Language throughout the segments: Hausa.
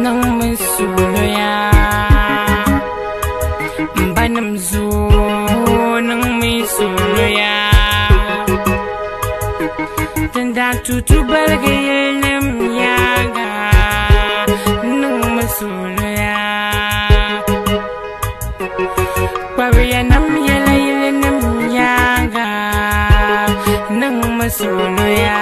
nang masuluya banam zu nang masuluya tanda tutu balgayelem yaga nang masuluya pawiyanam yalayelenam yaga nang masuluya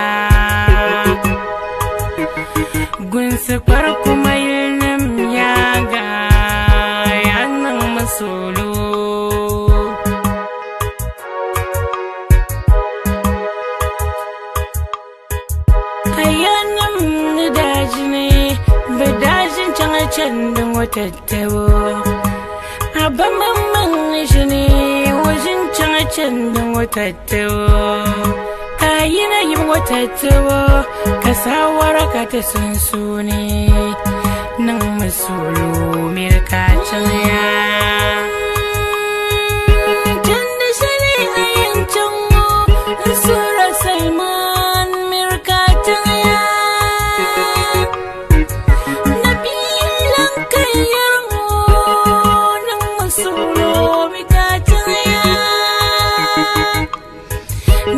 gunsa kuma yelem yaga ya nang masulu ayanam nidajine bedajin changa chandang watattawo abamamman shine wajin changa chandang watattawo kayina yin watattawo kasawara ka ta sunsune nang masulu mirka chanya janda shari ayan chango sura salman mirka chanya nabilang kayarmo nang masulu mirka chanya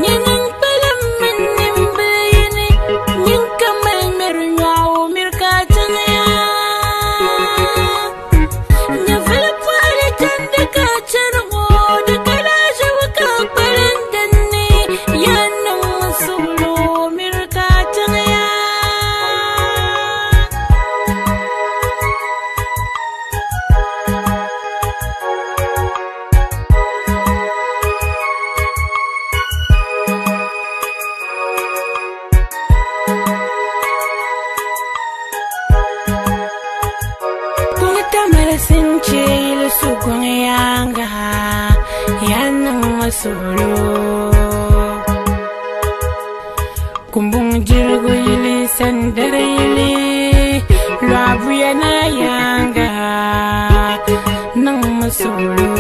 ninang palaman nimbayani ning kamal merunyaw mirka chanya nyafal pala tanda ka charmo de kala shawka palandanni yanang masulu mirka chanya Malasinche ile sugong yanga yanang masulu kumbung jirgo ile sandere ile labu yana yanga nang masulu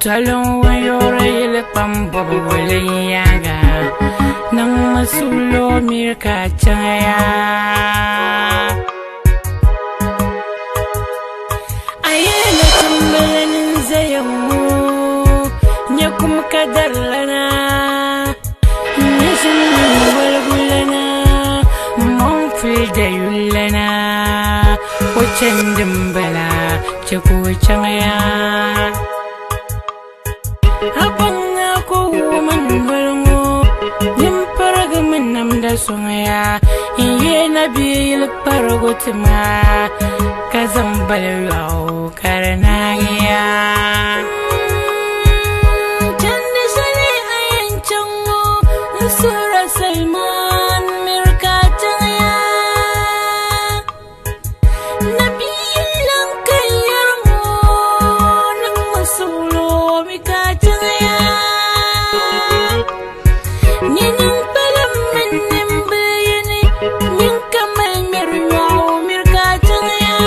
talong wayore ile pambobo ile yanga nang masulu mirka chaya nyakum kadar lana nishin walgulana monfil da yullana wacan dimbala ciku cangaya abang aku man walungu yin paragamin nam da sungaya iye nabil paragotima kazambal yau karnaya sura salman mirka chanya nabilang kayarmo nang masulu mirka chanya ninang palaman nimbayani ning kamal merunyaw mirka chanya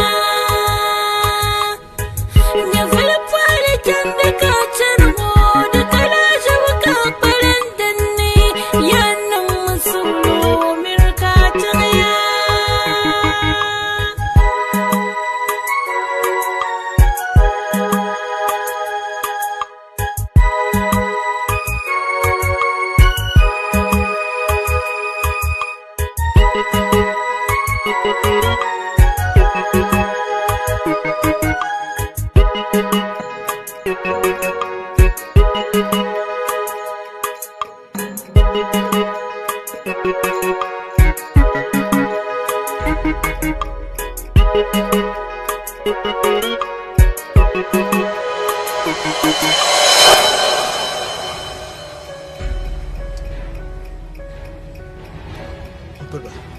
nyafal pala tanda ka charmo de kala shawka palandanni yanang masulu mirka chanya Berubah.